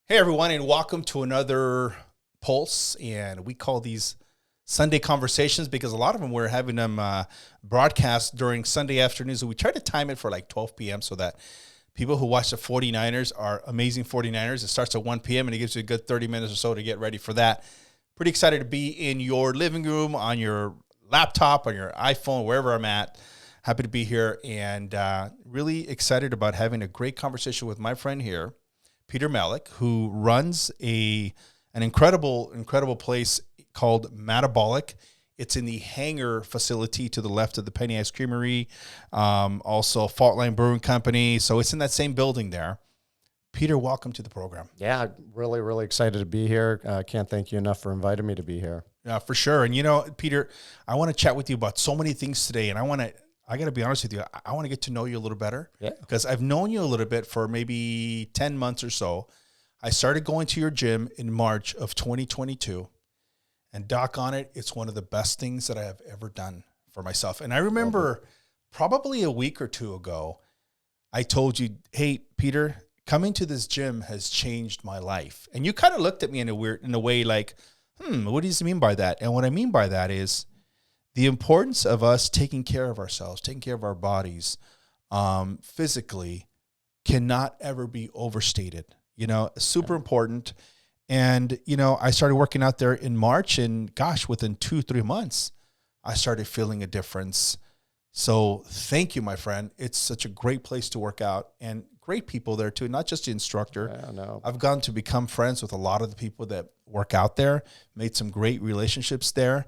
Hey everyone, and welcome to another Pulse. And we call these Sunday conversations because a lot of them we're having them broadcast during Sunday afternoons. So we try to time it for like 12 p.m. so that people who watch the 49ers are amazing 49ers. It starts at 1 p.m. and it gives you a good 30 minutes or so to get ready for that. Pretty excited to be in your living room, on your laptop, on your iPhone, wherever I'm at. Happy to be here and really excited about having a great conversation with my friend here, Peter Malek, who runs an incredible place called Madabolic. It's in the hangar facility to the left of the Penny Ice Creamery, also Fault Line Brewing Company. So it's in that same building there. Peter, welcome to the program. Yeah, really excited to be here. Can't thank you enough for inviting me to be here. Yeah, for sure. And Peter, I want to chat with you about so many things today, and I got to be honest with you. I want to get to know you a little better. Yeah. Because I've known you a little bit for maybe 10 months or so. I started going to your gym in March of 2022. And doc on it, it's one of the best things that I have ever done for myself. And I remember probably a week or two ago, I told you, hey, Peter, coming to this gym has changed my life. And you kind of looked at me in a way like, what does he mean by that? And what I mean by that is the importance of us taking care of ourselves, taking care of our bodies physically cannot ever be overstated. Super important. And, I started working out there in March and gosh, within 2-3 months, I started feeling a difference. So thank you, my friend. It's such a great place to work out and great people there too, not just the instructor. Yeah, no. I've gotten to become friends with a lot of the people that work out there, made some great relationships there.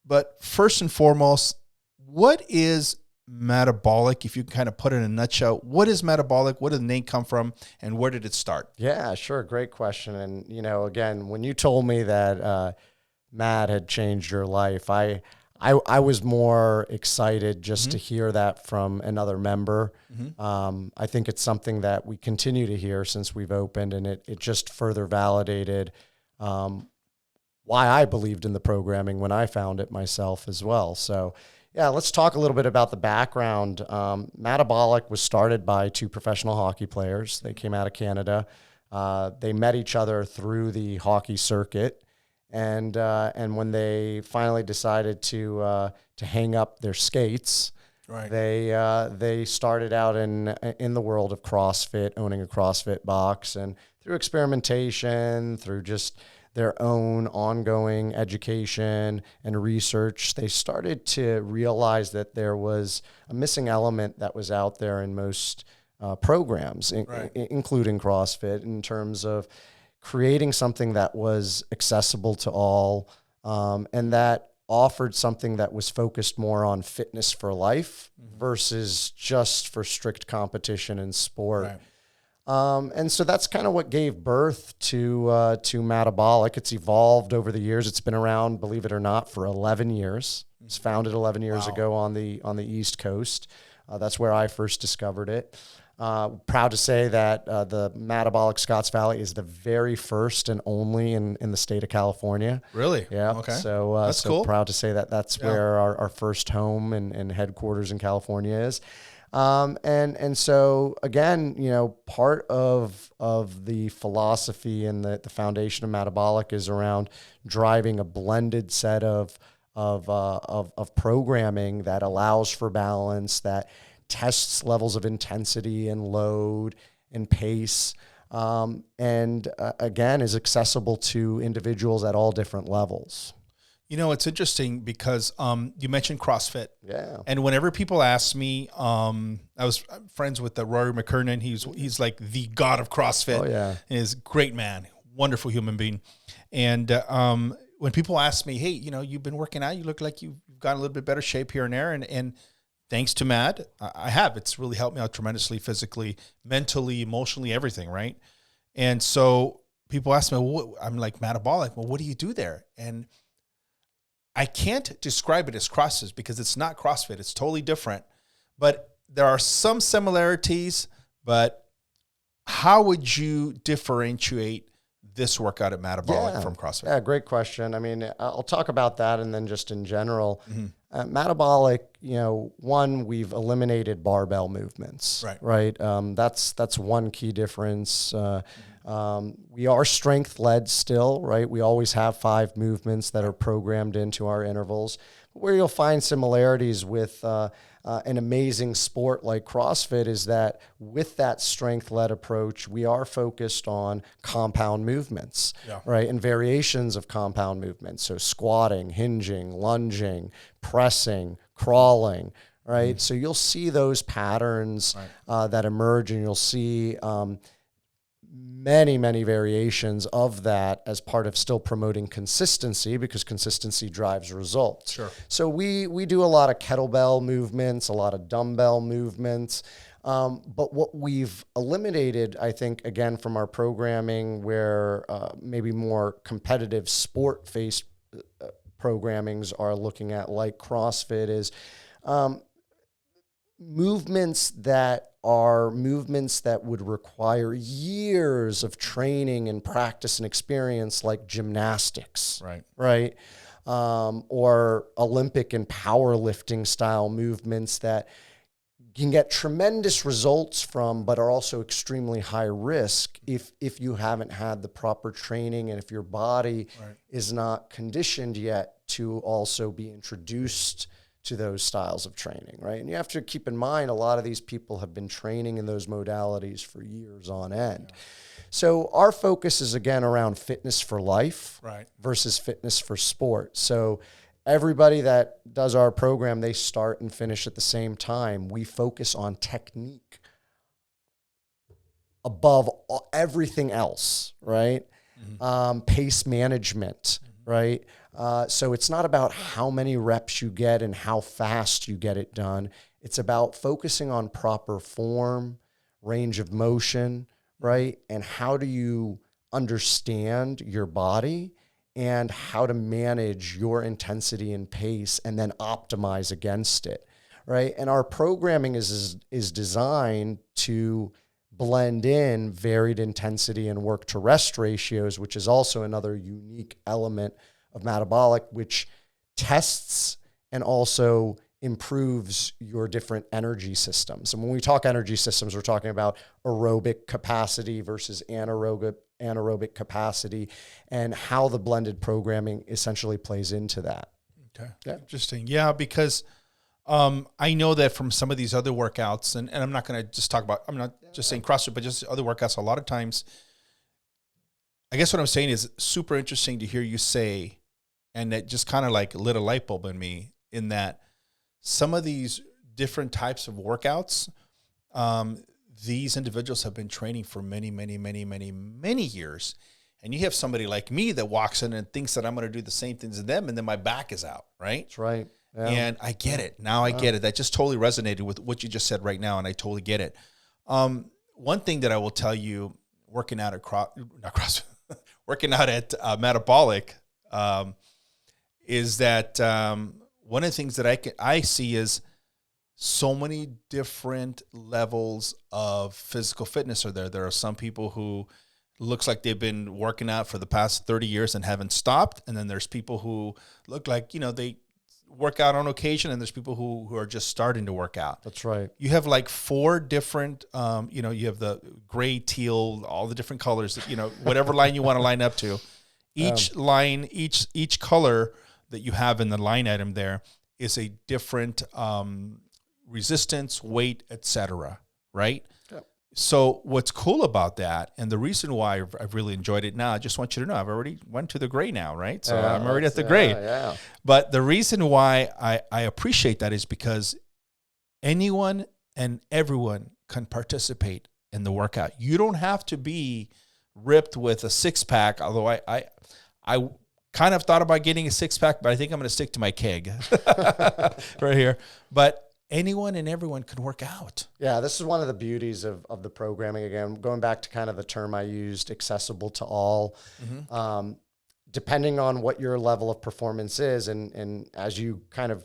But first and foremost, what is Madabolic? If you can kind of put it in a nutshell, what is Madabolic? Where did the name come from? And where did it start? Yeah, sure. Great question. And, again, when you told me that Mad had changed your life, I was more excited just to hear that from another member. I think it's something that we continue to hear since we've opened, and it just further validated why I believed in the programming when I found it myself as well. So, yeah, let's talk a little bit about the background. Madabolic was started by two professional hockey players. They came out of Canada. They met each other through the hockey circuit, and when they finally decided to hang up their skates, right, they started out in the world of CrossFit, owning a CrossFit box, and through experimentation, through just their own ongoing education and research, they started to realize that there was a missing element that was out there in most programs, including CrossFit, in terms of creating something that was accessible to all and that offered something that was focused more on fitness for life versus just for strict competition and sport. Right. And so that's kind of what gave birth to Madabolic. It's evolved over the years. It's been around, believe it or not, for 11 years. It was founded 11 years ago on the East Coast. That's where I first discovered it. Proud to say that the Madabolic Scotts Valley is the very first and only in the state of California. Really? Yeah. Okay. So that's cool. Proud to say that that's where our first home and headquarters in California is. And so again, part of the philosophy and the foundation of Madabolic is around driving a blended set of programming that allows for balance, that tests levels of intensity and load and pace, and again, is accessible to individuals at all different levels. It's interesting because you mentioned CrossFit. Yeah. And whenever people ask me, I was friends with Rory McKernan. He's like the god of CrossFit. Oh, yeah. He's a great man, wonderful human being. And when people ask me, hey, you've been working out, you look like you've got a little bit better shape here and there. And thanks to Mad, I have. It's really helped me out tremendously, physically, mentally, emotionally, everything, right? And so people ask me, I'm like, Madabolic, well, what do you do there? And I can't describe it as CrossFit because it's not CrossFit. It's totally different. But there are some similarities. But how would you differentiate this workout at Madabolic from CrossFit? Yeah, great question. I mean, I'll talk about that, and then just in general, Madabolic, one, we've eliminated barbell movements, right? That's one key difference. We are strength led still, right? We always have 5 movements that are programmed into our intervals. Where you'll find similarities with an amazing sport like CrossFit is that with that strength-led approach, we are focused on compound movements, right, and variations of compound movements. So squatting, hinging, lunging, pressing, crawling, right? So you'll see those patterns that emerge, and you'll see many variations of that as part of still promoting consistency, because consistency drives results. Sure. So we do a lot of kettlebell movements, a lot of dumbbell movements. But what we've eliminated, I think, again, from our programming where maybe more competitive sport-based programmings are looking at, like CrossFit, is movements that are movements that would require years of training and practice and experience, like gymnastics, right? Or Olympic and powerlifting style movements that can get tremendous results from, but are also extremely high risk if you haven't had the proper training and if your body is not conditioned yet to also be introduced to those styles of training, right? And you have to keep in mind, a lot of these people have been training in those modalities for years on end. So our focus is, again, around fitness for life versus fitness for sport. So everybody that does our program, they start and finish at the same time. We focus on technique above everything else, right? Pace management, right? So it's not about how many reps you get and how fast you get it done. It's about focusing on proper form, range of motion, right? And how do you understand your body and how to manage your intensity and pace and then optimize against it, right? And our programming is designed to blend in varied intensity and work to rest ratios, which is also another unique element of Madabolic, which tests and also improves your different energy systems. And when we talk energy systems, we're talking about aerobic capacity versus anaerobic capacity, and how the blended programming essentially plays into that. Okay. Yeah. Interesting. Yeah, because I know that from some of these other workouts, and I'm not going to just talk about, I'm not just saying CrossFit, but just other workouts, a lot of times, I guess what I'm saying is super interesting to hear you say, and it just kind of like lit a light bulb in me, in that some of these different types of workouts, these individuals have been training for many years. And you have somebody like me that walks in and thinks that I'm going to do the same things as them, and then my back is out, right? That's right. Yeah. And I get it. Now I get it. That just totally resonated with what you just said right now, and I totally get it. One thing that I will tell you, working out at working out at Madabolic, is that one of the things that I see is so many different levels of physical fitness are there. There are some people who looks like they've been working out for the past 30 years and haven't stopped. And then there's people who look like, they work out on occasion, and there's people who are just starting to work out. That's right. You have like 4 different, you have the gray, teal, all the different colors, whatever line you want to line up to. Each line, each color that you have in the line item there is a different resistance, weight, etc. Right? Yep. So what's cool about that, and the reason why I've really enjoyed it now, I just want you to know, I've already went to the gray now, right? So I'm already at the gray. Yeah. But the reason why I appreciate that is because anyone and everyone can participate in the workout. You don't have to be ripped with a 6-pack, although I kind of thought about getting a 6-pack, but I think I'm going to stick to my keg right here. But anyone and everyone can work out. Yeah, this is one of the beauties of the programming. Again, going back to kind of the term I used, accessible to all. Mm-hmm. Depending on what your level of performance is, and as you kind of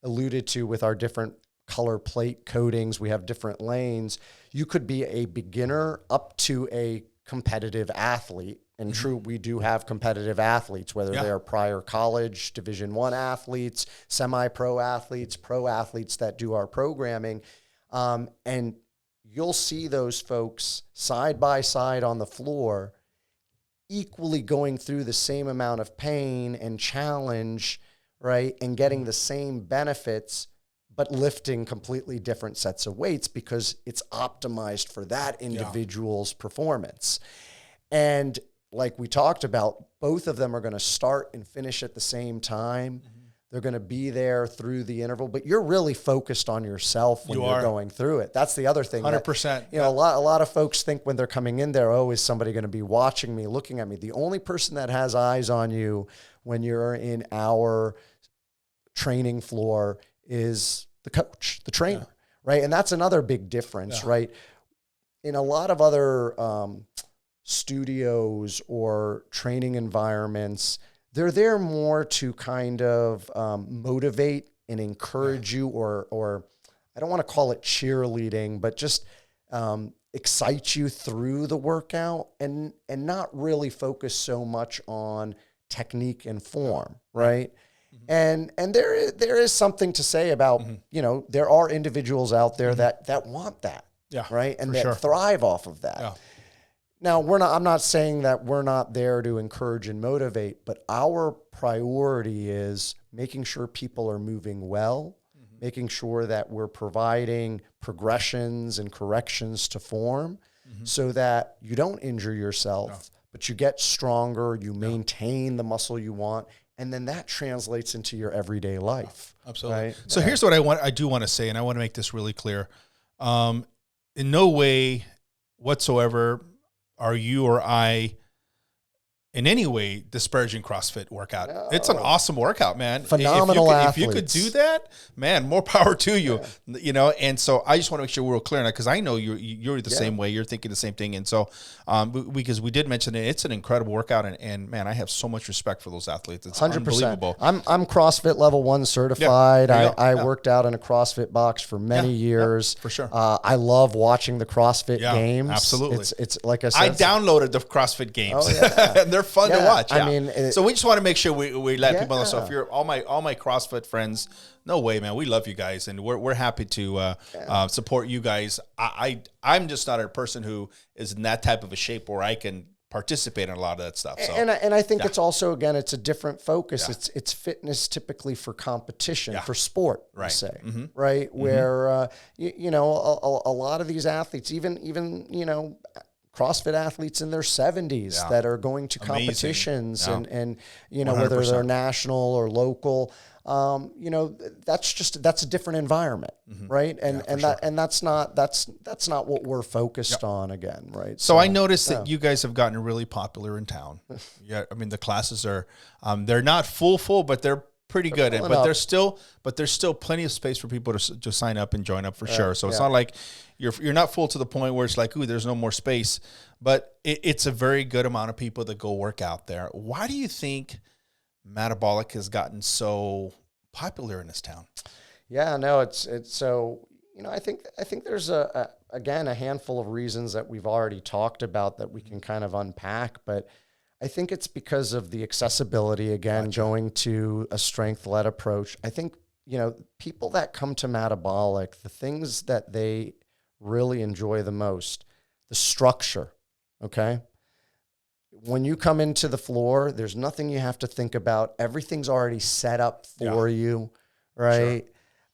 alluded to with our different color plate coatings, we have different lanes. You could be a beginner up to a competitive athlete. And true, we do have competitive athletes, whether they're prior college, Division I athletes, semi-pro athletes, pro athletes that do our programming. And you'll see those folks side by side on the floor, equally going through the same amount of pain and challenge, right? And getting the same benefits, but lifting completely different sets of weights because it's optimized for that individual's performance. And like we talked about, both of them are going to start and finish at the same time. They're going to be there through the interval, but you're really focused on yourself when you're going through it. That's the other thing. 100%. You know, a lot of folks think when they're coming in there, oh, is somebody going to be watching me, looking at me? The only person that has eyes on you when you're in our training floor is the coach, the trainer, right? And that's another big difference, right? In a lot of other studios or training environments, they're there more to kind of motivate and encourage you, or I don't want to call it cheerleading, but just excite you through the workout, and not really focus so much on technique and form, right? And there is something to say about, you know, there are individuals out there that want that, right? And that thrive off of that. Yeah. Now, I'm not saying that we're not there to encourage and motivate, but our priority is making sure people are moving well, making sure that we're providing progressions and corrections to form so that you don't injure yourself, but you get stronger, you maintain the muscle you want, and then that translates into your everyday life. Absolutely. Right? So here's what I do want to say, and I want to make this really clear. In no way whatsoever are you or I in any way disparaging CrossFit workout. No. It's an awesome workout, man. Phenomenal if you could do that, man, more power to you. Yeah. You know, and so I just want to make sure we're clear on that, because I know you're the same way. You're thinking the same thing. And so because we did mention it, it's an incredible workout, and man, I have so much respect for those athletes. It's 100%. Unbelievable. I'm CrossFit level 1 certified. I worked out in a CrossFit box for many years. For sure. I love watching the CrossFit games. Absolutely. It's like I said, I downloaded the CrossFit games. Oh, yeah. They're fun to watch. I mean, so we just want to make sure we let people know. So if you're all my CrossFit friends, no way, man, we love you guys, and we're happy to support you guys. I'm just not a person who is in that type of a shape where I can participate in a lot of that stuff. So, and I think it's also, again, it's a different focus. Yeah. It's fitness typically for competition, for sport, right? Say, right? Where you know, a lot of these athletes, even you know, CrossFit athletes in their 70s that are going to competitions and you know, 100%. Whether they're national or local, you know, that's a different environment, right? And that's not what we're focused on again, right? So I noticed that you guys have gotten really popular in town. Yeah, I mean, the classes are they're not full, but they're pretty good. But there's still plenty of space for people to sign up and join up for sure. So it's not like you're not full to the point where it's like, ooh, there's no more space. But it's a very good amount of people that go work out there. Why do you think Madabolic has gotten so popular in this town? Yeah, no, it's so, you know, I think there's again a handful of reasons that we've already talked about that we can kind of unpack, but I think it's because of the accessibility, again, going to a strength-led approach. I think, you know, people that come to Madabolic, the things that they really enjoy the most, the structure, okay? When you come into the floor, there's nothing you have to think about. Everything's already set up for you, right?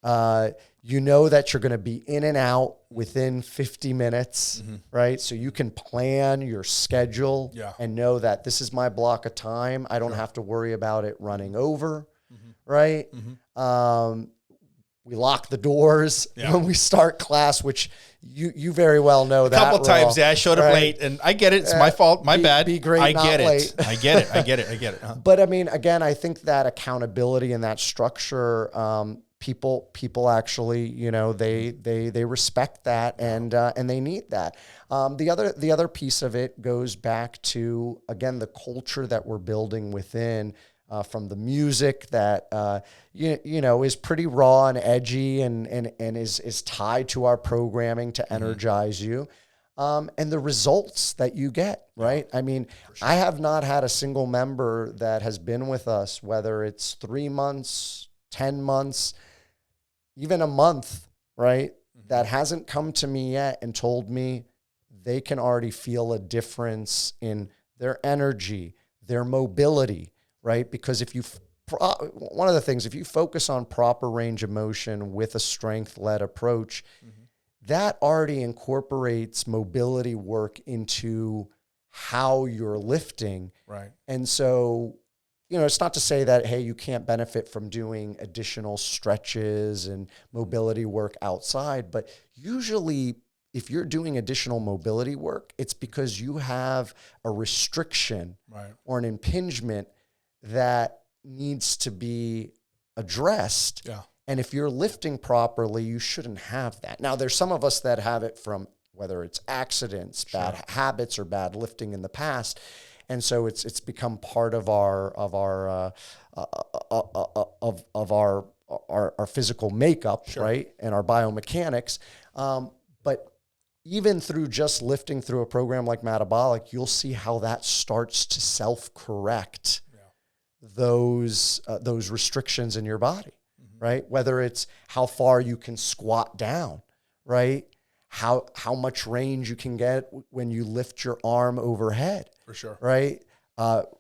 Sure. You know that you're going to be in and out within 50 minutes, right? So you can plan your schedule and know that this is my block of time. I don't have to worry about it running over, right? We lock the doors when we start class, which you very well know that. A couple times, I showed up late, and I get it. It's my fault. My bad. Be great, I not get late. it. I get it. I get it. I get it. But I mean, again, I think that accountability and that structure, people actually, you know, they respect that, and they need that. The other piece of it goes back to, again, the culture that we're building within. From the music that you know is pretty raw and edgy and is tied to our programming to energize you, and the results that you get, right? I mean, I have not had a single member that has been with us, whether it's 3 months, 10 months, even a month, right, that hasn't come to me yet and told me they can already feel a difference in their energy, their mobility, right? Because if you, one of the things, if you focus on proper range of motion with a strength-led approach, that already incorporates mobility work into how you're lifting. Right. And so, you know, it's not to say that, hey, you can't benefit from doing additional stretches and mobility work outside, but usually if you're doing additional mobility work, it's because you have a restriction or an impingement that needs to be addressed. Yeah. And if you're lifting properly, you shouldn't have that. Now, there's some of us that have it from whether it's accidents, bad habits, or bad lifting in the past. And so it's become part of our physical makeup, right, and our biomechanics. But even through just lifting through a program like Madabolic, you'll see how that starts to self-correct those restrictions in your body, right? Whether it's how far you can squat down, right? How much range you can get when you lift your arm overhead. For sure. Right?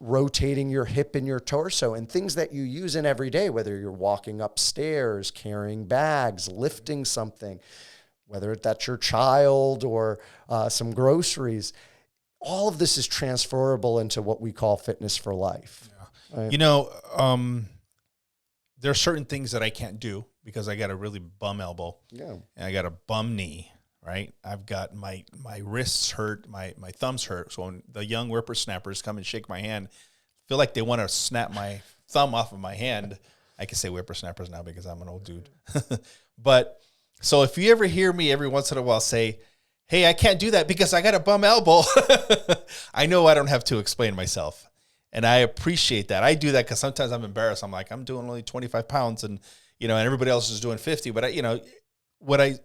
Rotating your hip and your torso and things that you use in every day, whether you're walking upstairs, carrying bags, lifting something, whether that's your child or some groceries. All of this is transferable into what we call fitness for life. Yeah. Right? You know, there are certain things that I can't do because I got a really bum elbow. Yeah. And I got a bum knee. Right, I've got my wrists hurt, my thumbs hurt. So when the young whippersnappers come and shake my hand, feel like they want to snap my thumb off of my hand. I can say whippersnappers now because I'm an old dude. But so if you ever hear me every once in a while say, "Hey, I can't do that because I got a bum elbow," I know I don't have to explain myself, and I appreciate that. I do that because sometimes I'm embarrassed. I'm like, I'm doing only 25 pounds, and and everybody else is doing 50. But what I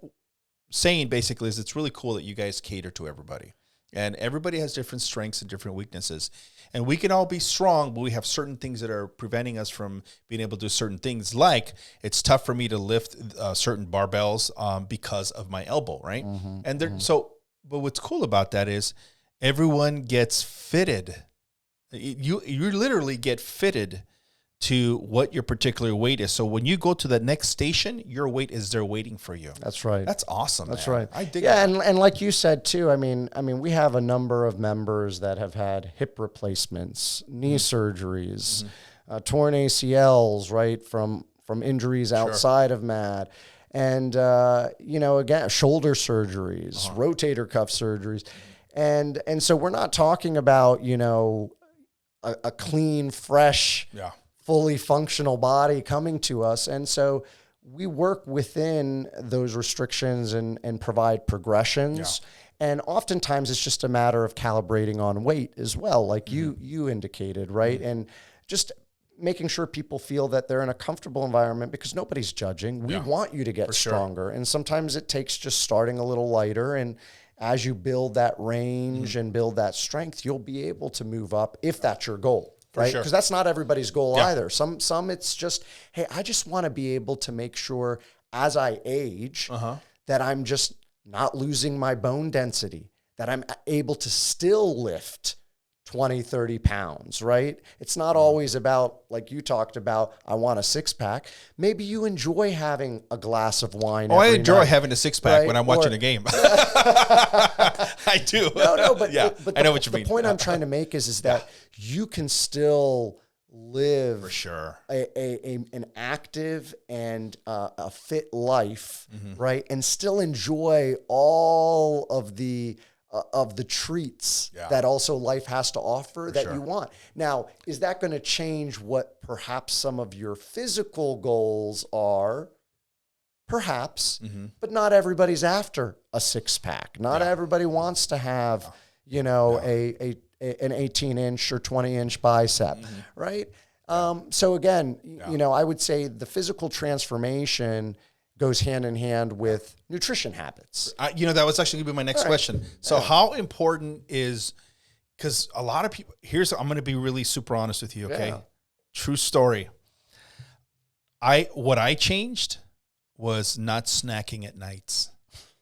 saying basically is it's really cool that you guys cater to everybody, and everybody has different strengths and different weaknesses, and we can all be strong, but we have certain things that are preventing us from being able to do certain things. Like it's tough for me to lift certain barbells because of my elbow, right? And but what's cool about that is everyone gets fitted. You literally get fitted to what your particular weight is. So when you go to the next station, your weight is there waiting for you. That's right. That's awesome. That's man. right. I dig that. And like you said too, I mean, we have a number of members that have had hip replacements, knee surgeries, torn ACLs, right, from injuries outside of MAD. And, again, shoulder surgeries, rotator cuff surgeries. And so we're not talking about, a clean, fresh, fully functional body coming to us. And so we work within those restrictions and provide progressions. And oftentimes it's just a matter of calibrating on weight as well, like you indicated, right? And just making sure people feel that they're in a comfortable environment because nobody's judging. We want you to get stronger. And sometimes it takes just starting a little lighter. And as you build that range and build that strength, you'll be able to move up if that's your goal. Right? Because that's not everybody's goal either. Some it's just, hey, I just want to be able to make sure as I age that I'm just not losing my bone density, that I'm able to still lift 20, 30 pounds, right? It's not always about, like you talked about, I want a six-pack. Maybe you enjoy having a glass of wine every I enjoy night, having a six-pack when I'm watching a game. I do. No, but I know what you mean. The point I'm trying to make is that you can still live for sure an active and a fit life, right? And still enjoy all of the treats that also life has to offer that you want. Now, is that going to change what perhaps some of your physical goals are? Perhaps, but not everybody's after a six-pack. Not everybody wants to have, an 18-inch or 20-inch bicep, right? So again, I would say the physical transformation goes hand in hand with nutrition habits. That was actually going to be my next question. So how important is, because a lot of people, I'm going to be really super honest with you, okay? Yeah. True story. What I changed was not snacking at nights.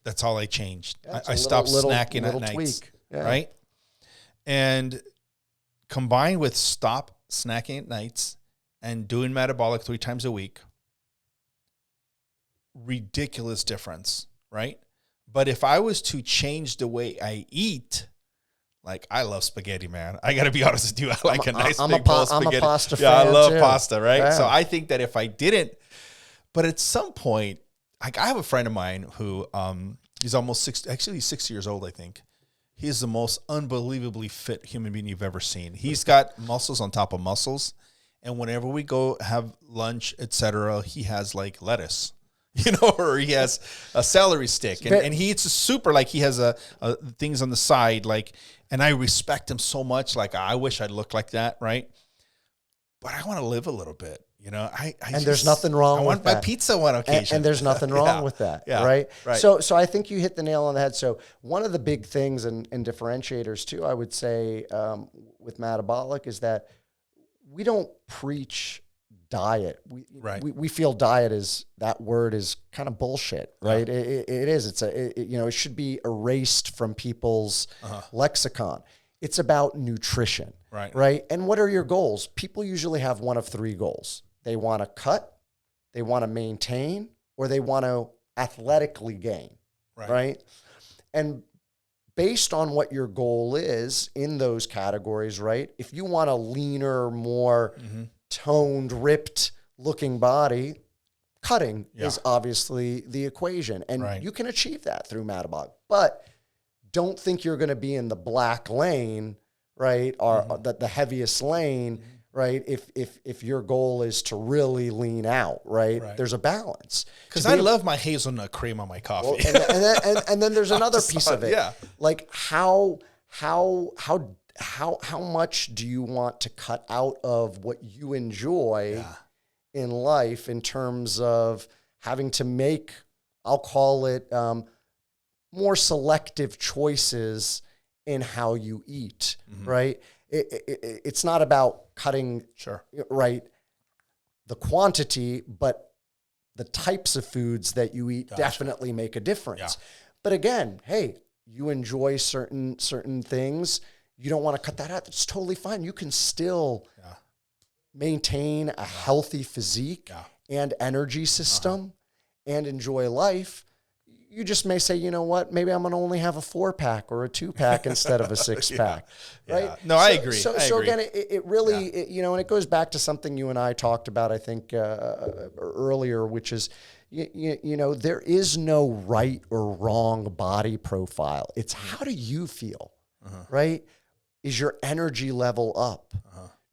That's all I changed. Yeah, I stopped snacking at nights, right? And combined with stop snacking at nights and doing Madabolic 3 times a week, ridiculous difference, right? But if I was to change the way I eat, like I love spaghetti, man. I got to be honest with you. I like a nice big bowl of spaghetti. I'm a pasta fan. Yeah, I love too. pasta, right? Yeah. So I think that if I didn't, but at some point, like I have a friend of mine who he's almost 6 years old, I think. He's the most unbelievably fit human being you've ever seen. He's got muscles on top of muscles. And whenever we go have lunch, etc., he has like lettuce, or he has a celery stick. And he eats super, like he has a things on the side. Like, and I respect him so much. Like, I wish I looked like that, right? But I want to live a little bit. There's nothing wrong with that. I want my pizza one occasion. And there's nothing wrong with that, right? So I think you hit the nail on the head. So one of the big things and differentiators too, I would say with Madabolic is that we don't preach diet. We feel diet is, that word is kind of bullshit, right? Yeah. It is. It should be erased from people's lexicon. It's about nutrition, right? And what are your goals? People usually have one of 3 goals. They want to cut, they want to maintain, or they want to athletically gain, right? And based on what your goal is in those categories, right? If you want a leaner, more toned, ripped looking body, cutting is obviously the equation. And you can achieve that through Madabolic. But don't think you're going to be in the black lane, right? Or the heaviest lane, right? If your goal is to really lean out, right? There's a balance. Because I love my hazelnut cream on my coffee. Well, and then there's another piece of it. Yeah. Like how much do you want to cut out of what you enjoy in life in terms of having to make, I'll call it, more selective choices in how you eat, right? It's not about cutting, right, the quantity, but the types of foods that you eat definitely make a difference. Yeah. But again, hey, you enjoy certain things. You don't want to cut that out. It's totally fine. You can still maintain a healthy physique and energy system and enjoy life. You just may say, you know what, maybe I'm going to only have a 4-pack or a 2-pack instead of a 6-pack, right? No, I agree. So again, it really, and it goes back to something you and I talked about, I think, earlier, which is, there is no right or wrong body profile. It's how do you feel, right? Is your energy level up?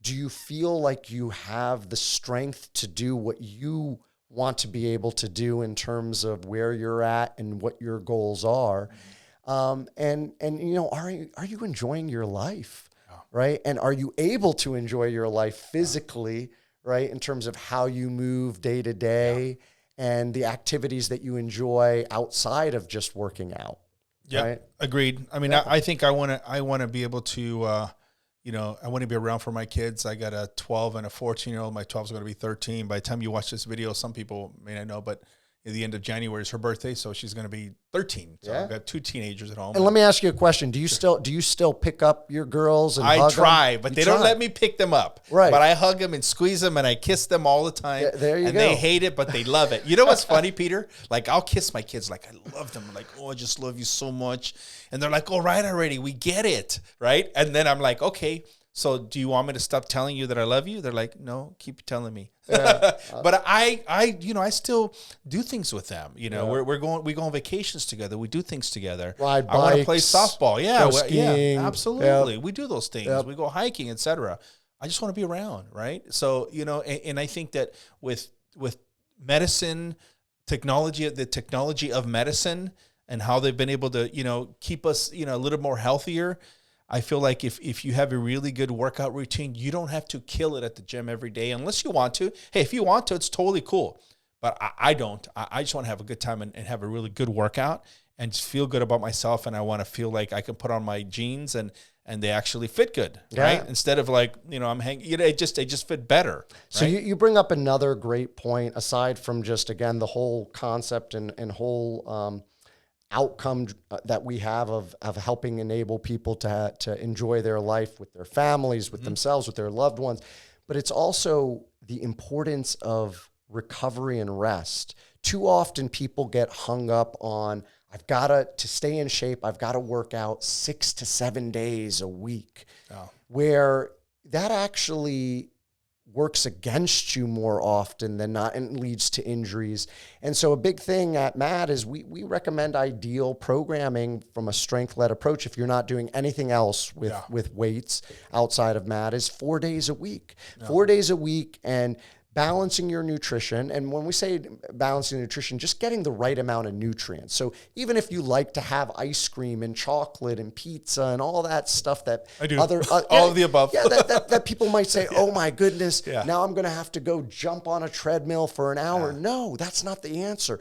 Do you feel like you have the strength to do what you want to be able to do in terms of where you're at and what your goals are? Are you enjoying your life, right? And are you able to enjoy your life physically, right? In terms of how you move day to day and the activities that you enjoy outside of just working out. Yeah, right? Agreed. I mean, I think I want to be able to, I want to be around for my kids. I got a 12 and a 14-year-old. My 12 is going to be 13. By the time you watch this video, some people may not know, but at the end of January is her birthday, so she's going to be 13. So I've got 2 teenagers at home. And let me ask you a question: Do you still pick up your girls and hug them? I try, but they don't let me pick them up. Right. But I hug them and squeeze them and I kiss them all the time. There you go. And they hate it, but they love it. You know what's funny, Peter? Like I'll kiss my kids, like I love them. I'm like, oh, I just love you so much. And they're like, all right, already, we get it, right? And then I'm like, okay. So do you want me to stop telling you that I love you? They're like, no, keep telling me. But I still do things with them. We go on vacations together. We do things together. Ride bikes. I want to play softball. Yeah, skiing. yeah, absolutely. Yep. We do those things. Yep. We go hiking, etc. I just want to be around, right? So, and I think that with medicine, the technology of medicine and how they've been able to, keep us, a little more healthier. I feel like if you have a really good workout routine, you don't have to kill it at the gym every day unless you want to. Hey, if you want to, it's totally cool. But I don't. I just want to have a good time and have a really good workout and just feel good about myself. And I want to feel like I can put on my jeans and they actually fit good, right? Instead of like, I'm hanging, they just fit better. Right? So you bring up another great point aside from just, again, the whole concept and whole outcome that we have of helping enable people to enjoy their life with their families, with themselves, with their loved ones. But it's also the importance of recovery and rest. Too often people get hung up on, I've got to stay in shape, I've got to work out 6 to 7 days a week, where that actually works against you more often than not and leads to injuries. And so a big thing at MAD is we recommend ideal programming from a strength-led approach. If you're not doing anything else with weights outside of MAD, is 4 days a week. 4 days a week, and balancing your nutrition. And when we say balancing nutrition, just getting the right amount of nutrients. So even if you like to have ice cream and chocolate and pizza and all that stuff that I do. All of the above. Yeah, that people might say, oh my goodness, now I'm going to have to go jump on a treadmill for an hour. No, that's not the answer.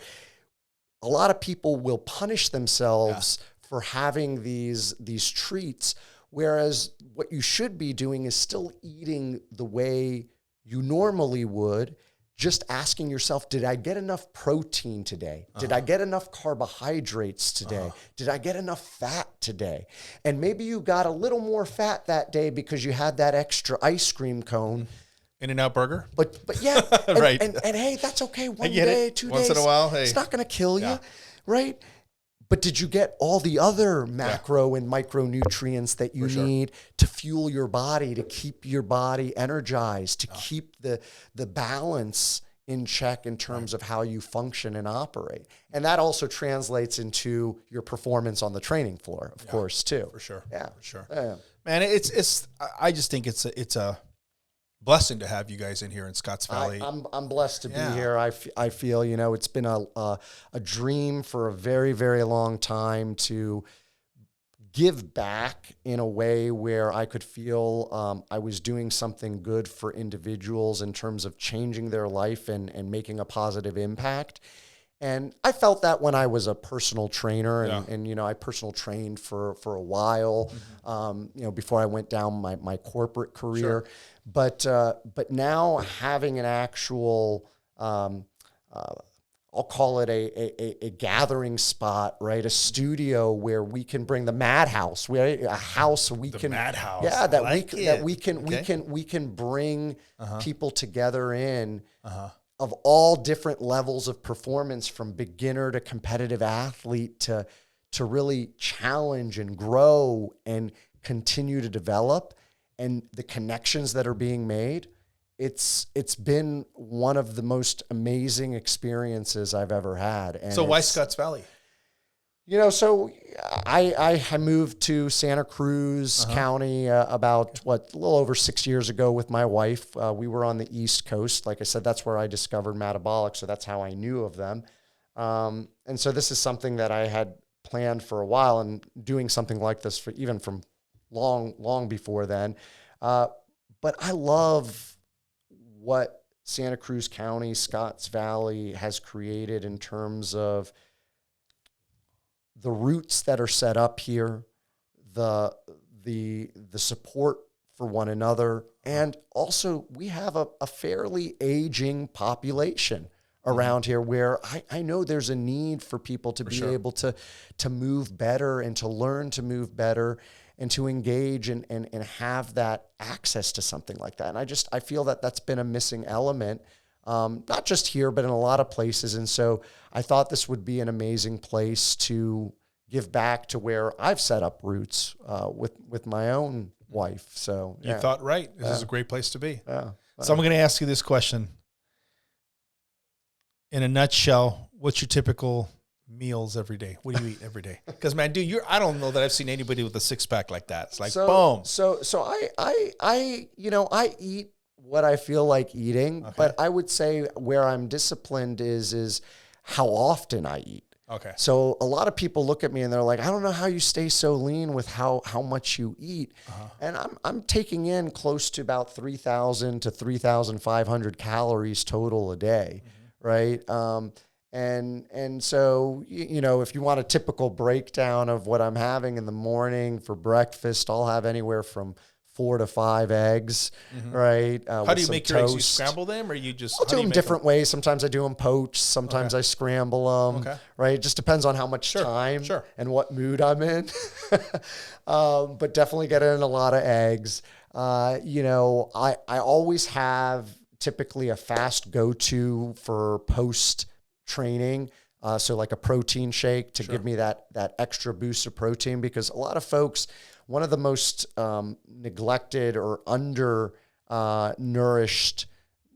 A lot of people will punish themselves for having these treats, whereas what you should be doing is still eating the way you normally would, just asking yourself, did I get enough protein today? Did I get enough carbohydrates today? Did I get enough fat today? And maybe you got a little more fat that day because you had that extra ice cream cone. In-N-Out burger? But yeah, and, right. And hey, that's okay. 1 get day, it. 2 Once days. in a while, hey. It's not going to kill you, right? But did you get all the other macro and micronutrients that you need to fuel your body, to keep your body energized, to keep the balance in check in terms of how you function and operate? And that also translates into your performance on the training floor, of course, too. For sure. Yeah. For sure. Yeah. Man, I just think it's a blessing to have you guys in here in Scotts Valley. I'm blessed to be here. I feel, it's been a dream for a very, very long time to give back in a way where I could feel I was doing something good for individuals in terms of changing their life and making a positive impact. And I felt that when I was a personal trainer and I personal trained for a while, before I went down my corporate career. But now having an actual, I'll call it a gathering spot, right? A studio where we can bring the madhouse, a house we can, madhouse. Yeah, that we can bring people together in of all different levels of performance, from beginner to competitive athlete, to really challenge and grow and continue to develop. And the connections that are being made, it's been one of the most amazing experiences I've ever had. And so why Scotts Valley? So I moved to Santa Cruz County about a little over 6 years ago with my wife. We were on the East Coast. Like I said, that's where I discovered Madabolic, so that's how I knew of them. And so this is something that I had planned for a while, and doing something like this from long before then. But I love what Santa Cruz County, Scotts Valley has created in terms of the roots that are set up here, the support for one another, and also we have a fairly aging population around here, where I know there's a need for people to be able to move better and to learn to move better and to engage and have that access to something like that. And I feel that that's been a missing element, not just here, but in a lot of places. And so I thought this would be an amazing place to give back to where I've set up roots with my own wife. So you thought right. This is a great place to be. Yeah. So I'm going to ask you this question. In a nutshell, what's your typical meals every day? What do you eat every day? Because man, dude, I don't know that I've seen anybody with a six pack like that. It's like boom. So I eat what I feel like eating, but I would say where I'm disciplined is how often I eat. Okay. So a lot of people look at me and they're like, I don't know how you stay so lean with how much you eat. And I'm taking in close to about 3,000 to 3,500 calories total a day. Right. And so, if you want a typical breakdown of what I'm having in the morning for breakfast, I'll have anywhere from 4 to 5 eggs, right? How do you make your eggs? You scramble them, or you just? I'll do them different ways. Sometimes I do them poached. Sometimes I scramble them. Right? It just depends on how much time and what mood I'm in. But definitely get in a lot of eggs. You know, I always have typically a fast go-to for post training. So like a protein shake to give me that extra boost of protein, because a lot of folks, one of the most neglected or under nourished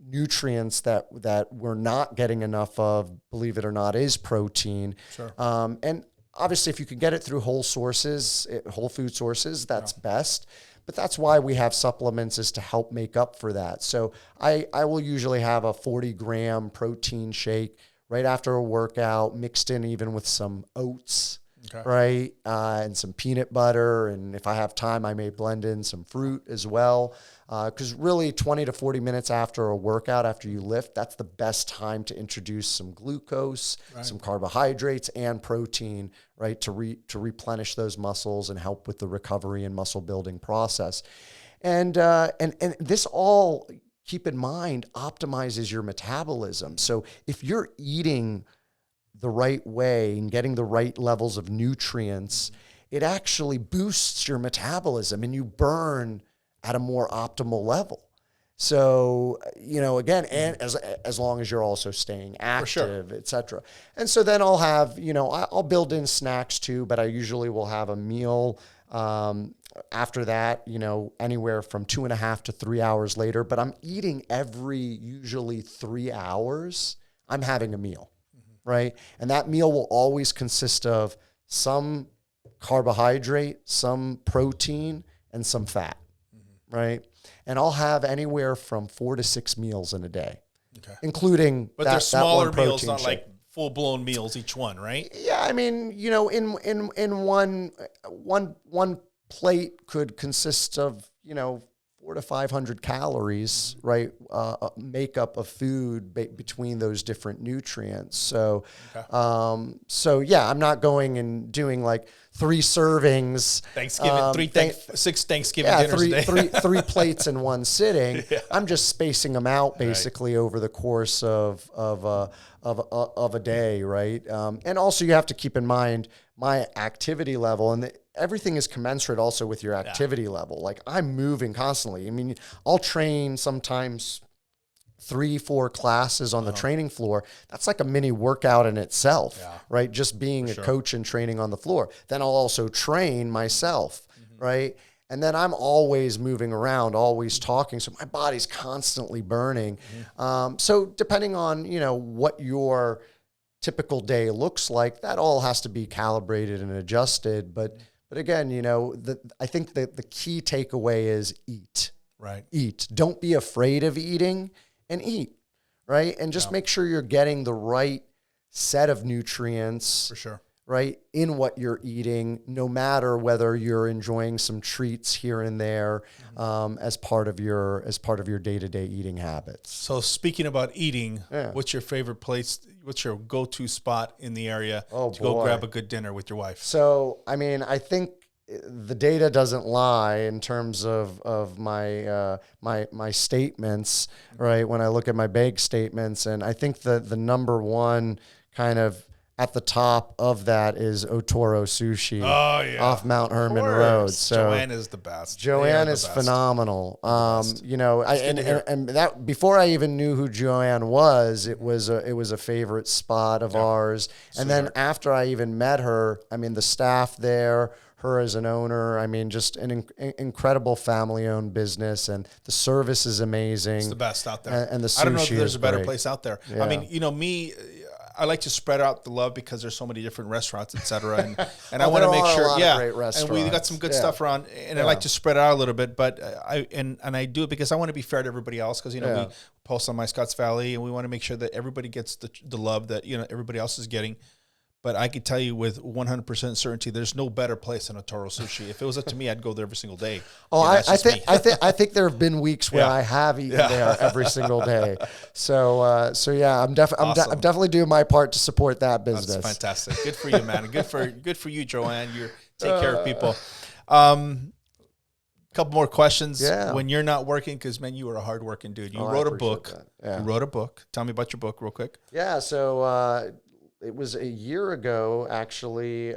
nutrients that we're not getting enough of, believe it or not, is protein. And obviously, if you can get it through whole food sources, that's best. But that's why we have supplements, is to help make up for that. So I will usually have a 40-gram protein shake right after a workout, mixed in even with some oats, right? And some peanut butter. And if I have time, I may blend in some fruit as well. Because really 20 to 40 minutes after a workout, after you lift, that's the best time to introduce some glucose, some carbohydrates, and protein, right? To replenish those muscles and help with the recovery and muscle building process. And this all, keep in mind, optimizes your metabolism. So if you're eating the right way and getting the right levels of nutrients, it actually boosts your metabolism and you burn at a more optimal level. So, you know, again, and as long as you're also staying active, et cetera. And so then I'll have, you know, I'll build in snacks too, but I usually will have a meal after that, you know, anywhere from 2.5 to 3 hours later. But I'm eating usually 3 hours, I'm having a meal, right? And that meal will always consist of some carbohydrate, some protein, and some fat, right? And I'll have anywhere from 4 to 6 meals in a day, including but they're smaller meals, not shake. like full-blown meals each one, right? Yeah, I mean, you know, in one plate could consist of, you know, 400 to 500 calories, right? Makeup of food between those different nutrients. So, so yeah, I'm not going and doing like 3 servings. Thanksgiving, 6 Thanksgiving dinners a day. three plates in one sitting. I'm just spacing them out basically over the course of a day, right? And also you have to keep in mind my activity level, and everything is commensurate also with your activity level. Like I'm moving constantly. I mean, I'll train sometimes 3-4 classes on the training floor. That's like a mini workout in itself, right? Just being a coach and training on the floor. Then I'll also train myself, right? And then I'm always moving around, always talking. So my body's constantly burning. So depending on, you know, what your typical day looks like, that all has to be calibrated and adjusted. But again, you know, I think that the key takeaway is eat. Right. Eat. Don't be afraid of eating, and eat, right? And just make sure you're getting the right set of nutrients. For sure. Right, in what you're eating, no matter whether you're enjoying some treats here and there as part of your day-to-day eating habits. So speaking about eating, what's your favorite place? What's your go-to spot in the area to go grab a good dinner with your wife? So, I mean, I think the data doesn't lie in terms of my statements, right? When I look at my bag statements, and I think the number one kind of at the top of that is Otoro Sushi off Mount Herman Road. So Joanne is the best. Joanne is phenomenal. You know, and that before I even knew who Joanne was, it was a favorite spot of ours. And then after I even met her, I mean, the staff there, her as an owner, I mean, just an incredible family-owned business, and the service is amazing. It's the best out there. And the sushi, I don't know if there's a better great. place out there. Yeah. I mean, you know, I like to spread out the love because there's so many different restaurants, et cetera. And I want to make sure, and we got some good stuff around, and I like to spread it out a little bit, but I do it because I want to be fair to everybody else, because, you know, we post on My Scotts Valley, and we want to make sure that everybody gets the love that, you know, everybody else is getting. But I can tell you with 100% certainty, there's no better place than Otoro Sushi. If it was up to me, I'd go there every single day. Oh, I think there have been weeks where I have eaten there every single day. So yeah, I'm definitely doing my part to support that business. That's fantastic. Good for you, man. Good for you, Joanne. You take care of people. couple more questions. Yeah. When you're not working, because, man, you are a hardworking dude. You wrote a book. Yeah. You wrote a book. Tell me about your book real quick. Yeah. So it was a year ago, actually,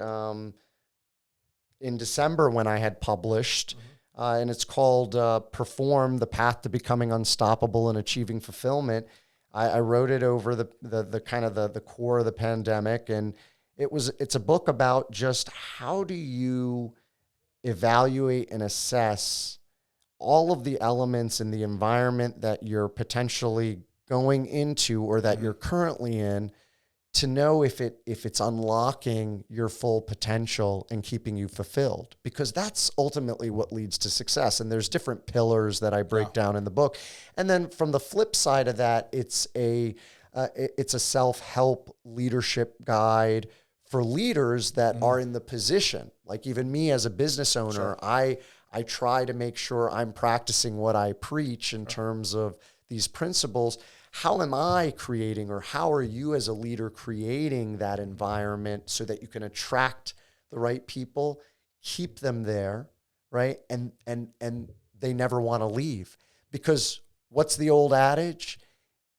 in December when I had published, and it's called Perform: The Path to Becoming Unstoppable and Achieving Fulfillment. I wrote it over the kind of the core of the pandemic, and it's a book about just how do you evaluate and assess all of the elements in the environment that you're potentially going into or that you're currently in, to know if it's unlocking your full potential and keeping you fulfilled, because that's ultimately what leads to success. And there's different pillars that I break down in the book. And then from the flip side of that, it's a self-help leadership guide for leaders that are in the position. Like even me as a business owner, I try to make sure I'm practicing what I preach in terms of these principles. How am I creating, or how are you as a leader creating that environment so that you can attract the right people, keep them there, right? And they never want to leave. Because what's the old adage?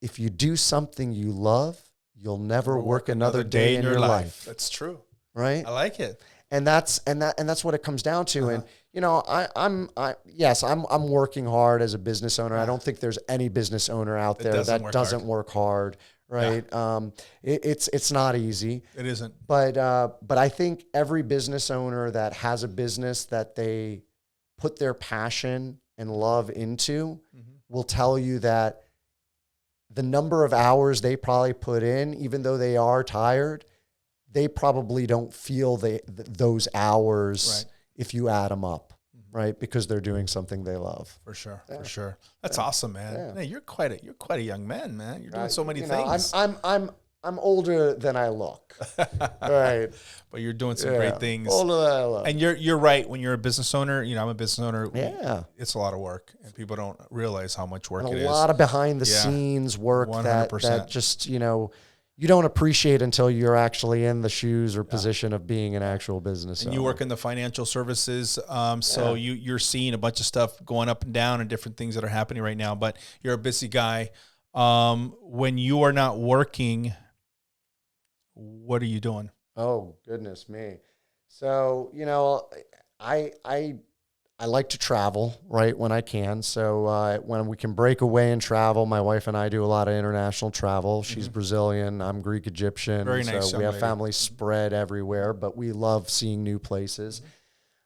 If you do something you love, you'll never work another day in your life. That's true. Right? I like it. And that's what it comes down to. And you know, I'm working hard as a business owner. I don't think there's any business owner out there that doesn't work hard, right? Yeah. It's not easy. It isn't. But I think every business owner that has a business that they put their passion and love into will tell you that the number of hours they probably put in, even though they are tired, they probably don't feel those hours if you add them up, right? Because they're doing something they love. For sure, for sure. That's awesome, man. Yeah. Man, you're quite a young man, man. You're doing so many things. I'm older than I look, right? But you're doing some great things. Older than I look. And you're right. When you're a business owner, you know, I'm a business owner. Yeah, it's a lot of work, and people don't realize how much work it is. A lot of behind the scenes work 100%. that just, you know, you don't appreciate until you're actually in the shoes or position of being an actual business owner. You work in the financial services, so you're seeing a bunch of stuff going up and down and different things that are happening right now, but you're a busy guy. When you are not working, what are you doing? Oh, goodness me. So, you know, I like to travel, right, when I can. So when we can break away and travel, my wife and I do a lot of international travel. She's Brazilian. I'm Greek Egyptian. Very nice. So we have family spread everywhere, but we love seeing new places.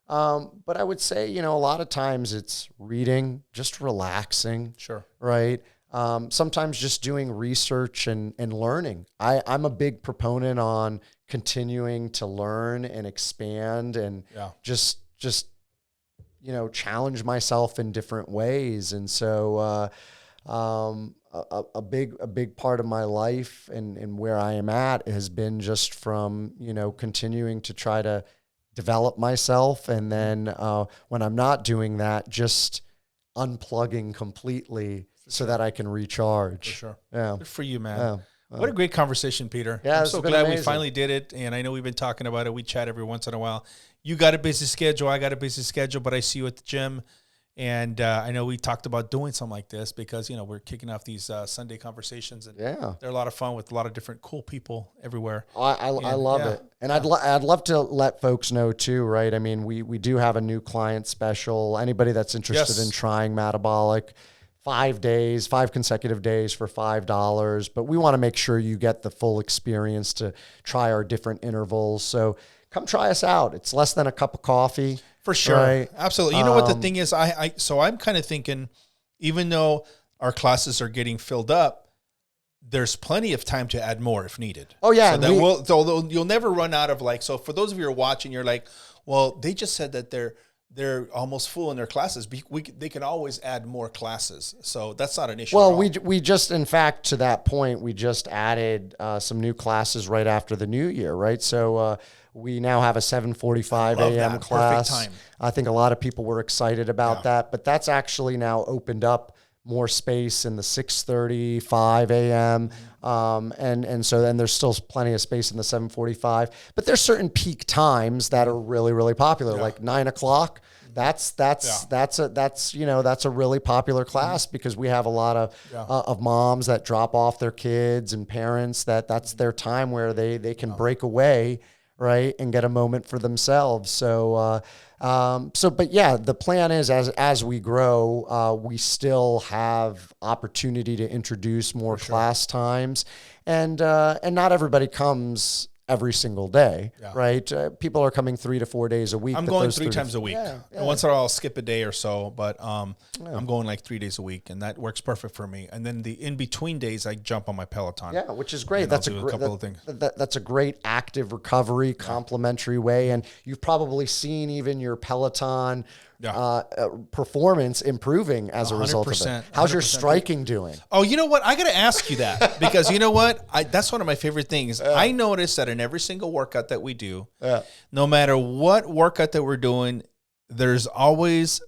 But I would say, you know, a lot of times it's reading, just relaxing. Sure. Right? Sometimes just doing research and learning. I'm a big proponent on continuing to learn and expand and just you know, challenge myself in different ways. And so a big part of my life and where I am at has been just from, you know, continuing to try to develop myself. And then when I'm not doing that, just unplugging completely so that I can recharge. For sure. Yeah. Good for you, man. Yeah. What a great conversation, Peter. Yeah, I'm so glad we finally did it. And I know we've been talking about it. We chat every once in a while. You got a busy schedule. I got a busy schedule, but I see you at the gym. And I know we talked about doing something like this because, you know, we're kicking off these Sunday conversations. And they're a lot of fun with a lot of different cool people everywhere. I love it. And I'd love to let folks know too, right? I mean, we do have a new client special. Anybody that's interested in trying Madabolic, 5 days, 5 consecutive days for $5. But we want to make sure you get the full experience to try our different intervals. So come try us out. It's less than a cup of coffee. For sure. Right? Absolutely. You know what the thing is? So I'm kind of thinking, even though our classes are getting filled up, there's plenty of time to add more if needed. Oh, yeah. So you'll never run out of so for those of you who are watching, you're like, well, they just said that they're almost full in their classes. They can always add more classes. So that's not an issue. Well, we just, in fact, to that point, we just added some new classes right after the new year, right? So we now have a 7:45 a.m. class. Perfect time. I think a lot of people were excited about that, but that's actually now opened up more space in the 6:35 a.m. And so then there's still plenty of space in the 7:45. But there's certain peak times that are really, really popular, like 9 o'clock. that's a really popular class because we have a lot of moms that drop off their kids and parents that's their time where they can break away, right, and get a moment for themselves. So but yeah, the plan is as we grow, we still have opportunity to introduce more class times, and not everybody comes every single day, right? People are coming 3 to 4 days a week. I'm going 3 times a week. Yeah. And once in a while I'll skip a day or so, but I'm going like 3 days a week, and that works perfect for me. And then the in-between days, I jump on my Peloton. Yeah, which is great. That's That's a great active recovery, complementary way. And you've probably seen even your Peloton performance improving as a result of it. How's your striking doing? Oh, you know what? I got to ask you that because you know what? That's one of my favorite things. I notice that in every single workout that we do, no matter what workout that we're doing, there's always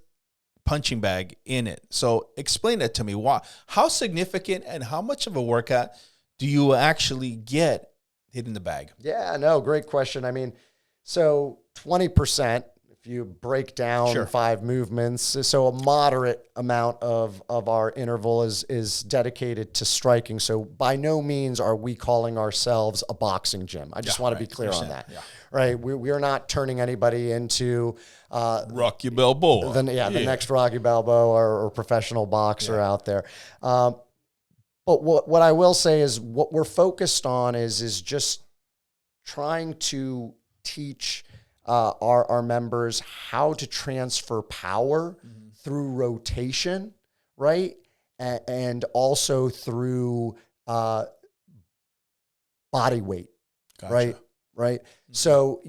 punching bag in it. So explain that to me. Why? How significant and how much of a workout do you actually get hitting the bag? Yeah, no, great question. I mean, so 20%. You break down 5 movements. So a moderate amount of our interval is dedicated to striking. So by no means are we calling ourselves a boxing gym. I just want to be clear on that. Yeah. Right. We are not turning anybody into Rocky Balboa. The next Rocky Balboa or professional boxer out there. But what I will say is what we're focused on is just trying to teach our members how to transfer power through rotation, right? And also through body weight, right? Right. So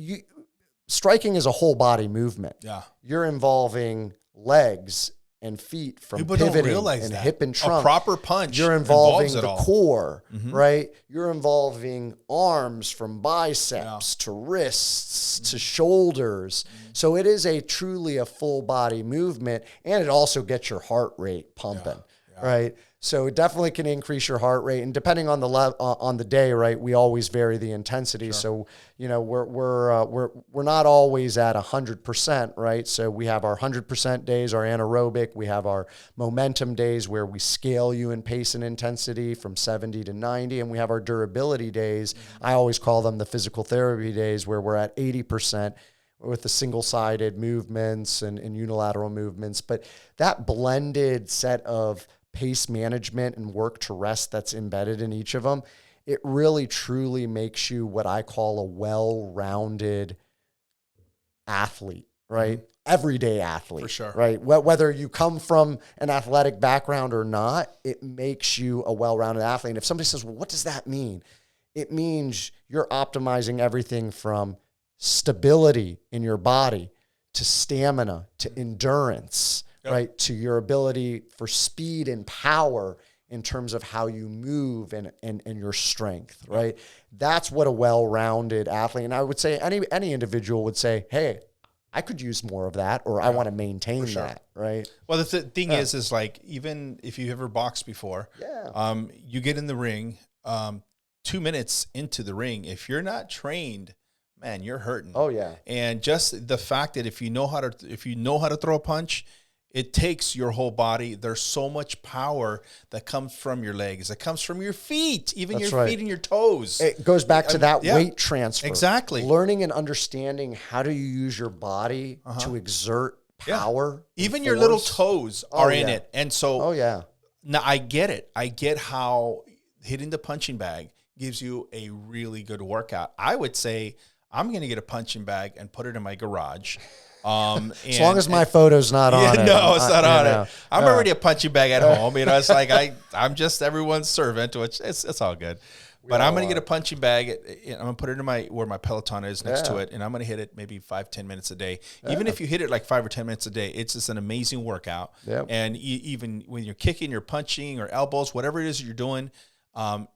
striking is a whole body movement. Yeah. You're involving legs and feet from pivoting and hip and trunk. A proper punch. You're involving the core, right? You're involving arms from biceps to wrists to shoulders. So it is truly a full body movement, and it also gets your heart rate pumping, right? So it definitely can increase your heart rate, and depending on the day, right, we always vary the intensity. So we're not always at 100%, right? So we have our 100% days, our anaerobic. We have our momentum days where we scale you in pace and intensity from 70 to 90, and we have our durability days. I always call them the physical therapy days, where we're at 80% with the single-sided movements and unilateral movements. But that blended set of pace management and work to rest that's embedded in each of them, it really truly makes you what I call a well-rounded athlete, right? Everyday athlete, for sure, right? Whether you come from an athletic background or not, it makes you a well-rounded athlete. And if somebody says, well, what does that mean? It means you're optimizing everything from stability in your body to stamina to endurance, right, to your ability for speed and power in terms of how you move and your strength, right? That's what a well-rounded athlete, and I would say any individual would say, hey, I could use more of that, or I want to maintain that, right? Well, the thing is like, even if you ever boxed before, you get in the ring, 2 minutes into the ring, if you're not trained, man, you're hurting. Oh yeah. And just the fact that if you know how to throw a punch, it takes your whole body. There's so much power that comes from your legs. That comes from your feet, even your feet and your toes. It goes back to that weight transfer. Exactly. Learning and understanding how do you use your body to exert power. Even your little toes are in it. And so now I get it. I get how hitting the punching bag gives you a really good workout. I would say I'm going to get a punching bag and put it in my garage. As long as my photo's not on it. No, it's not on it. I'm already a punching bag at home. You know, it's like I'm just everyone's servant, which it's all good. But I'm going to get a punching bag. I'm going to put it in where my Peloton is next to it, and I'm going to hit it maybe 5-10 minutes a day. Even if you hit it like 5 or 10 minutes a day, it's just an amazing workout. And even when you're kicking, you're punching, or elbows, whatever it is that you're doing,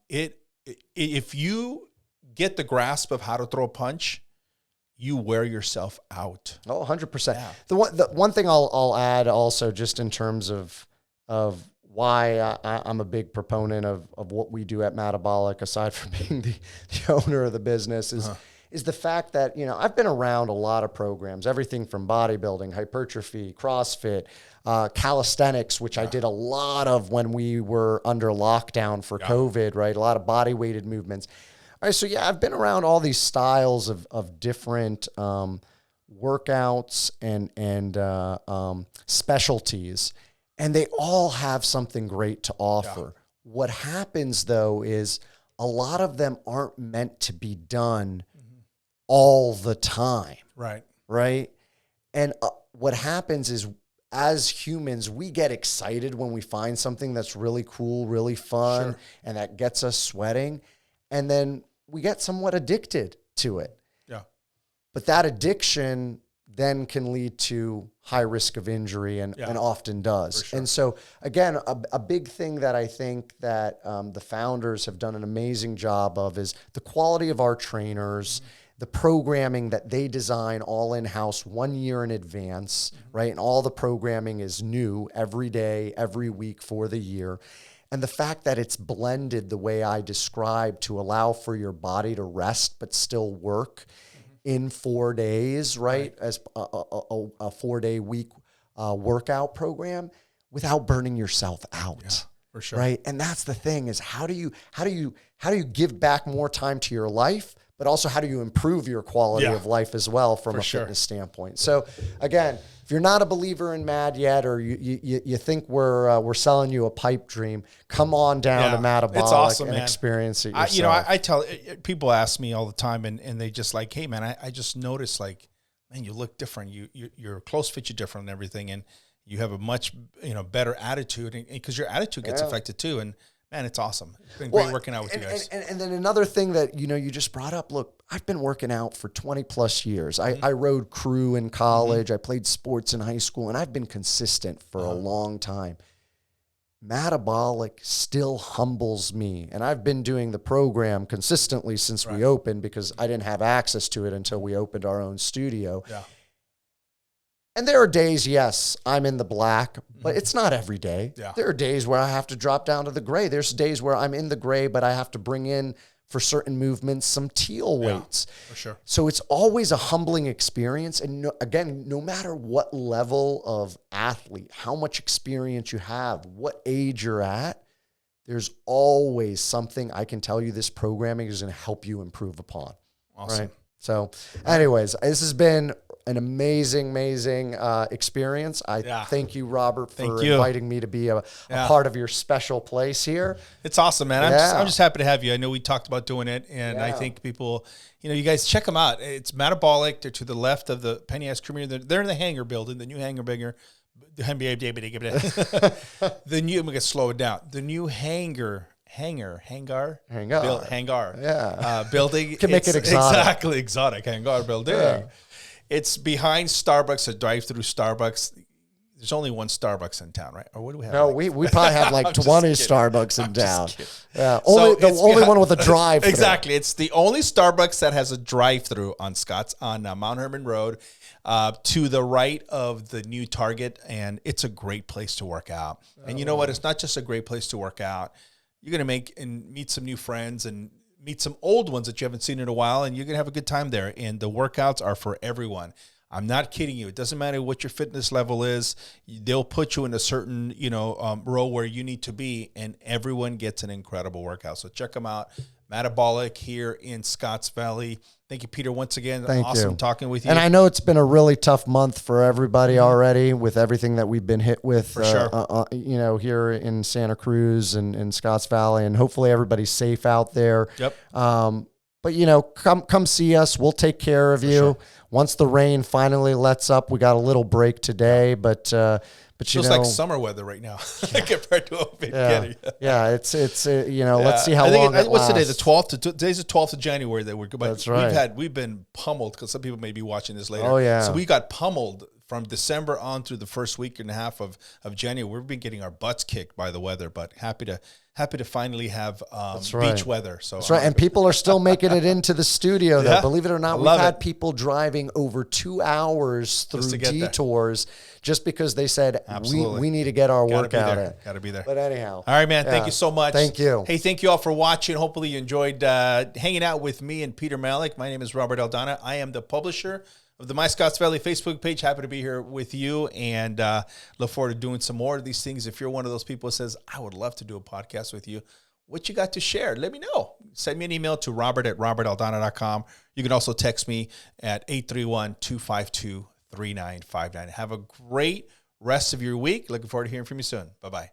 if you get the grasp of how to throw a punch, you wear yourself out. Oh, 100%. Yeah. The one thing I'll add also, just in terms of why I'm a big proponent of what we do at Madabolic, aside from being the owner of the business, is the fact that, I've been around a lot of programs, everything from bodybuilding, hypertrophy, CrossFit, calisthenics, which I did a lot of when we were under lockdown for COVID, right? A lot of body weighted movements. All right, so yeah, I've been around all these styles of different workouts and specialties, and they all have something great to offer. What happens though is a lot of them aren't meant to be done all the time. Right. And what happens is, as humans, we get excited when we find something that's really cool, really fun, and that gets us sweating. And then we get somewhat addicted to it. Yeah. But that addiction then can lead to high risk of injury and often does. And so, again, a big thing that I think that the founders have done an amazing job of is the quality of our trainers, the programming that they design all in-house 1 year in advance, right? And all the programming is new every day, every week for the year. And the fact that it's blended the way I described to allow for your body to rest but still work in 4 days, right? As a 4-day week workout program without burning yourself out. Yeah, for sure. Right? And that's the thing, is how do you give back more time to your life, but also how do you improve your quality of life as well from a fitness standpoint? So again, if you're not a believer in MAD yet, or you think we're selling you a pipe dream, come on down to Madabolic. It's awesome, and man. experience it yourself. I tell people, ask me all the time, and they just like, hey man, I just noticed, like, man, you look different. Your clothes fit you different and everything, and you have a much better attitude, and because your attitude gets affected too. And man, it's awesome. It's been great working out with you guys. And then another thing that, you just brought up, look, I've been working out for 20 plus years. I rode crew in college. I played sports in high school, and I've been consistent for a long time. Madabolic still humbles me. And I've been doing the program consistently since we opened, because I didn't have access to it until we opened our own studio. Yeah. And there are days, yes, I'm in the black, but it's not every day. Yeah. There are days where I have to drop down to the gray. There's days where I'm in the gray, but I have to bring in, for certain movements, some teal weights. For sure. So it's always a humbling experience. And again, no matter what level of athlete, how much experience you have, what age you're at, there's always something I can tell you this programming is going to help you improve upon. Awesome. Right? So anyways, this has been an amazing experience. I thank you, Robert, for inviting me to be a part of your special place here. It's awesome, man. I'm just happy to have you. I know we talked about doing it, and I think people, you guys check them out. It's Madabolic. They're to the left of the Penny Ice Creamery. They're in the hangar building, the new hangar bigger. The new, I'm going to slow it down. The new hangar building. Can make it exotic. Exactly, exotic hangar building. Yeah. It's behind Starbucks, a drive-through Starbucks. There's only one Starbucks in town, right? Or what do we have? No, we probably have like 20 Starbucks in town. Yeah, only one with a drive-through. Exactly, it's the only Starbucks that has a drive-through on Mount Herman Road, to the right of the new Target, and it's a great place to work out. And you know what? It's not just a great place to work out. You're going to make and meet some new friends and meet some old ones that you haven't seen in a while, and you're going to have a good time there. And the workouts are for everyone. I'm not kidding you. It doesn't matter what your fitness level is. They'll put you in a certain, row where you need to be, and everyone gets an incredible workout. So check them out. Madabolic here in Scotts Valley. Thank you, Peter, once again. Awesome talking with you. And I know it's been a really tough month for everybody already with everything that we've been hit with, for sure. Here in Santa Cruz and in Scotts Valley, and hopefully everybody's safe out there. Yep. But come see us. We'll take care of you. Sure. Once the rain finally lets up, we got a little break today, but feels like summer weather right now compared to what we've been getting. Let's see how long it what's lasts. today? Today's the 12th of January that we're good. That's right. We've been pummeled, because some people may be watching this later. Oh yeah. So we got pummeled from December on through the first week and a half of January, we've been getting our butts kicked by the weather, but happy to finally have beach weather. So that's right. And people are still making it into the studio, though. Yeah. Believe it or not, we've had people driving over 2 hours through detours just because they said, we need to get our workout in. Got to be there. But anyhow. All right, man. Thank you so much. Thank you. Hey, thank you all for watching. Hopefully you enjoyed hanging out with me and Peter Malek. My name is Robert Aldana. I am the publisher of the My Scotts Valley Facebook page. Happy to be here with you, and look forward to doing some more of these things. If you're one of those people that says, I would love to do a podcast with you, what you got to share, let me know. Send me an email to robert@robertaldana.com. You can also text me at 831-252-3959. Have a great rest of your week. Looking forward to hearing from you soon. Bye-bye.